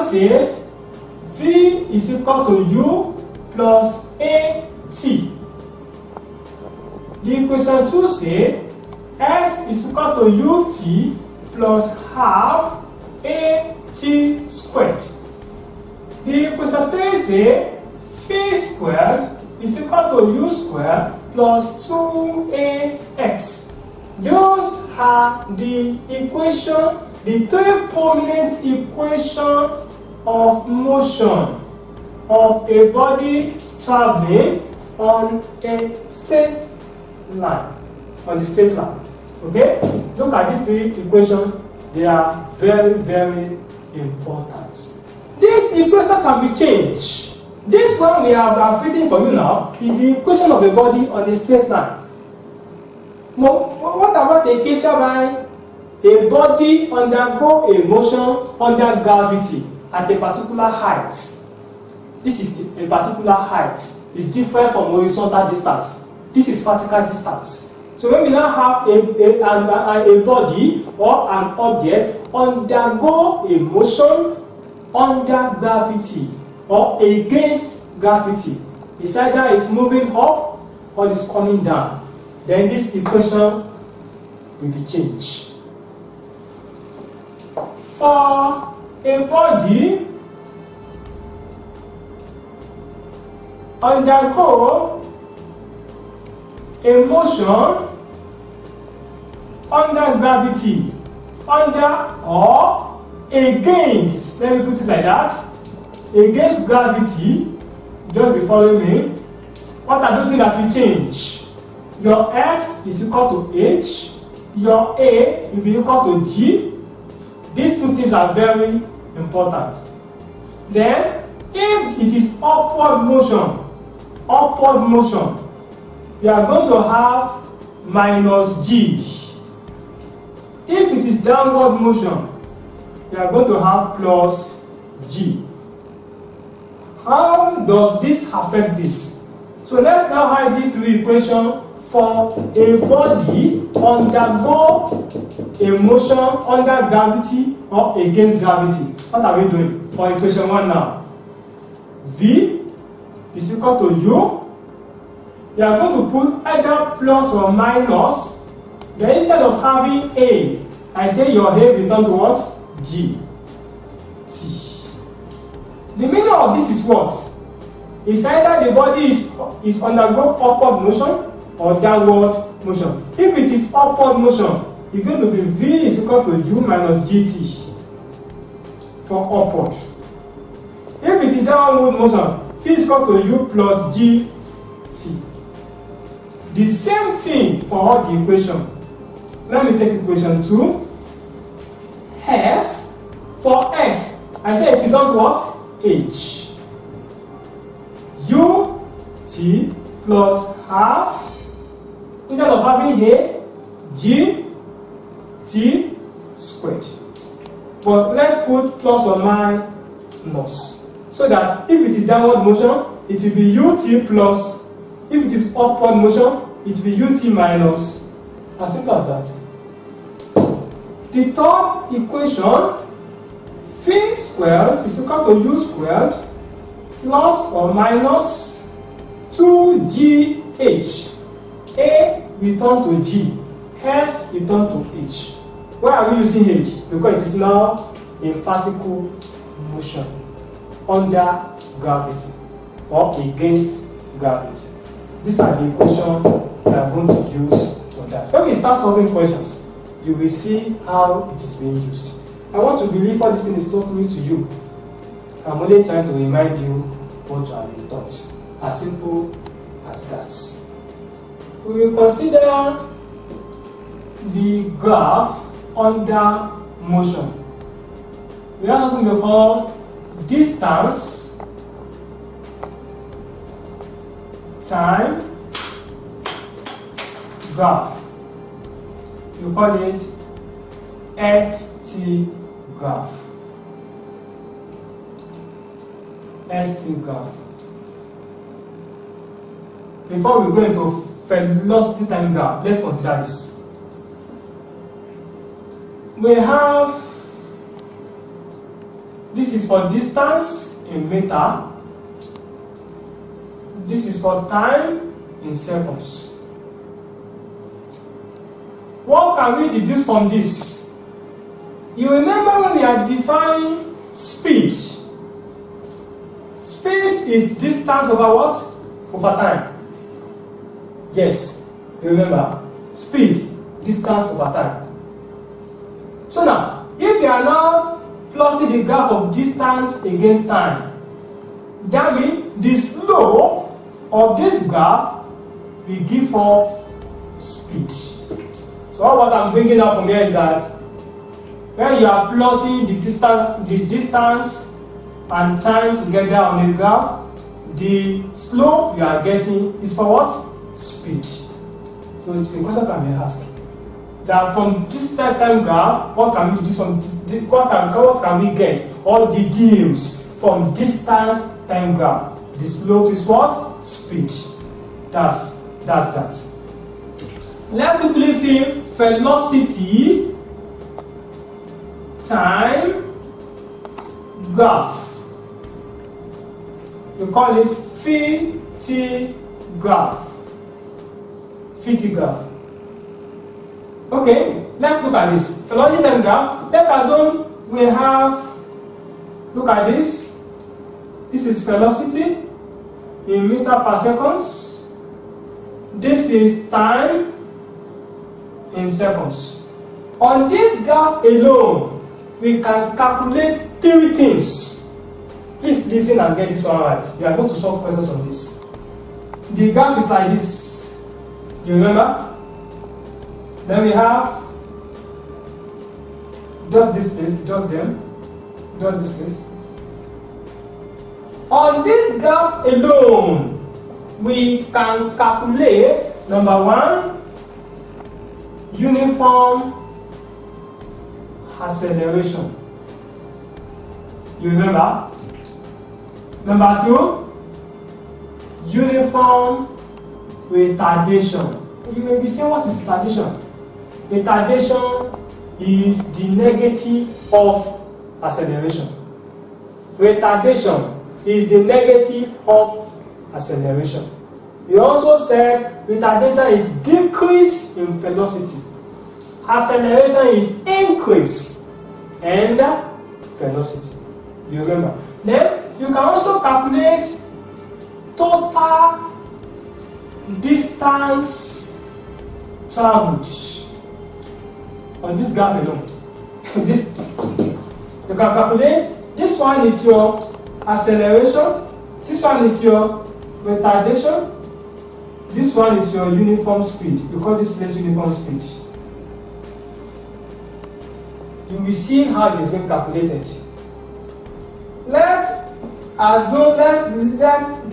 says V is equal to U plus AT. The equation 2 says S is equal to UT plus half AT squared. The equation 3 says phi squared is equal to U squared plus 2AX. Those are the equation, the three prominent equations of motion of a body traveling on a straight line. On the straight line. Okay? Look at these three equations. They are very, very important. This equation can be changed. This one we have written for you now is the equation of a body on a straight line. Now, what about the case whereby a body undergo a motion under gravity at a particular height? This is a particular height. It's different from horizontal distance. This is vertical distance. So when we now have a body or an object undergo a motion under gravity or against gravity, it's either it's moving up or it's coming down, then this equation will be changed. For a body undergo a motion under gravity, under or against, let me put it like that, against gravity, just be following me. What are those things that will change? Your X is equal to H, your A will be equal to G. These two things are very important. Then, if it is upward motion, you are going to have minus G. If it is downward motion, you are going to have plus G. How does this affect this? So let's now write these three equations for a body undergo a motion under gravity or against gravity. What are we doing? For equation 1 now. V is equal to U. We are going to put either plus or minus. Then instead of having A, I say your A will turn to what? G. T. The meaning of this is what? It's either the body is undergo upward motion or downward motion. If it is upward motion, it's going to be V is equal to U minus GT for upward. If it is downward motion, V is equal to U plus GT. The same thing for all the equation. Let me take equation 2. S for X, I say if you don't what? H. U T plus half. Instead of having A, G T squared. But let's put plus or minus. So that if it is downward motion, it will be UT plus. If it is upward motion, it will be UT minus. As simple as that. The third equation, phi squared is equal to U squared plus or minus 2GH. A will turn to G, S will turn to H. Why are we using H? Because it is now a vertical motion under gravity or against gravity. These are the equations we are going to use for that. When we start solving questions, you will see how it is being used. I want to believe all this thing is not new to you. I'm only trying to remind you what you have been taught. As simple as that. We will consider the graph under motion. We have something we call distance, time, graph. You call it XT graph. ST graph. Before we go into velocity time graph, let's consider this. We have This is for distance in meter. This is for time in seconds. What can we deduce from this? You remember when we are defining speed. Speed is distance over what? Over time. Yes, you remember? Speed, distance over time. So now, if you are now plotting the graph of distance against time, that means the slope of this graph will give off speed. So what I'm bringing up from here is that when you are plotting the distance and time together on a graph, the slope you are getting is for what? Speed. So the question can be asked that from this time graph, what can we do from this, what can we get? All the deals from distance time graph. The slope is what? Speed. That's that. Let me please see velocity time graph. We call it phi-t graph. Phi-t graph. Okay, let's look at this. Velocity time graph. Let's assume we have, look at this. This is velocity in meter per seconds. This is time in seconds. On this graph alone, we can calculate three things. Please listen and get this one right. We are going to solve questions on this. The graph is like this. Do you remember? Then we have dot this place, dot them, dot this place. On this graph alone, we can calculate, number one, uniform acceleration. You remember? Number two, uniform retardation. You may be saying, what is retardation? Retardation is the negative of acceleration. Retardation is the negative of acceleration. We also said retardation is decrease in velocity. Acceleration is increase in velocity. You remember? Then you can also calculate total distance traveled on this graph alone. You can calculate. This one is your acceleration. This one is your retardation. This one is your uniform speed. We call this place uniform speed. You will see how it is being calculated. Let's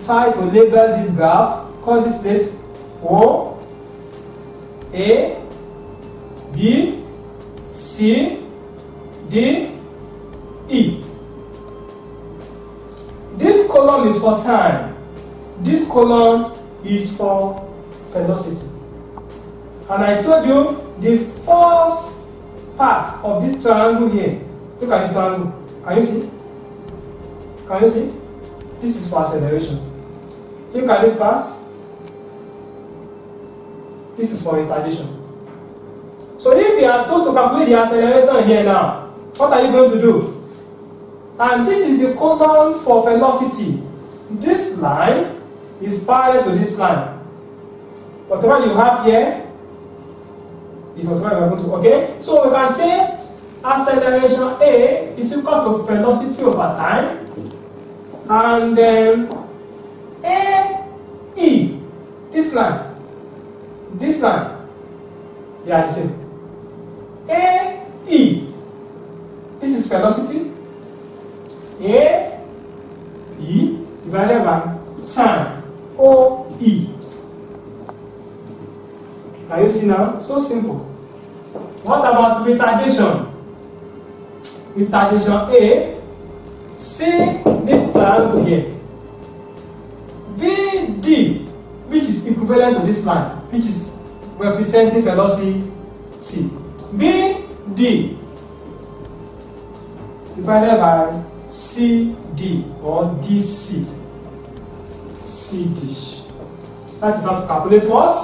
try to label this graph. Call this place O, A, B, C, D, E. This column is for time. This column is for velocity. And I told you the first part of this triangle here. Look at this triangle. Can you see? Can you see? This is for acceleration. Look at this part. This is for retardation. So if you are told to calculate the acceleration here now, what are you going to do? And this is the column for velocity. This line is parallel to this line. Whatever you have here is whatever you are going to. Okay? So we can say acceleration A is equal to velocity over time. And then AE, this line, they are the same. AE, this is velocity. AE divided by time, OE. Can you see now? So simple. What about retardation? Retardation A, see this triangle here. BD, which is equivalent to this line, which is representing velocity T. BD divided by CD or DC. CD. That is how to calculate what?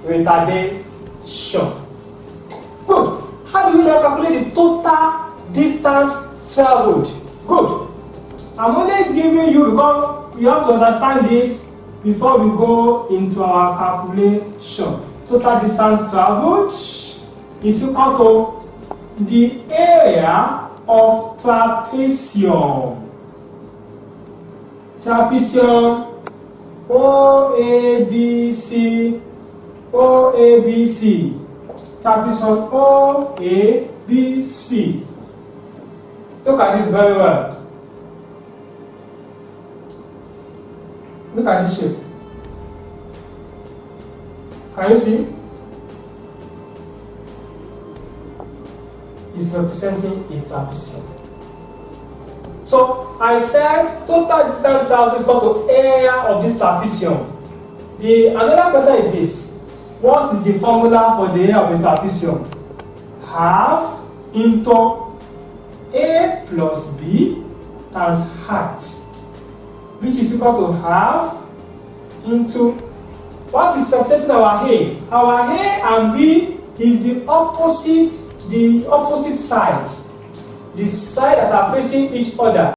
Retardation. Good. How do we now calculate the total distance traveled? Good. I'm only giving you because you have to understand this before we go into our calculation. Total distance traveled is equal to the area of trapezium. Trapezium OABC. Trapezium OABC. Look at this very well. Look at this shape. Can you see? It's representing a trapezium. So I said total distance traveled is equal to area of this trapezium. Another question is this: what is the formula for the area of a trapezium? Half into A plus B times height, which is equal to half into what is representing our A? Our A and B is the opposite side, the side that are facing each other.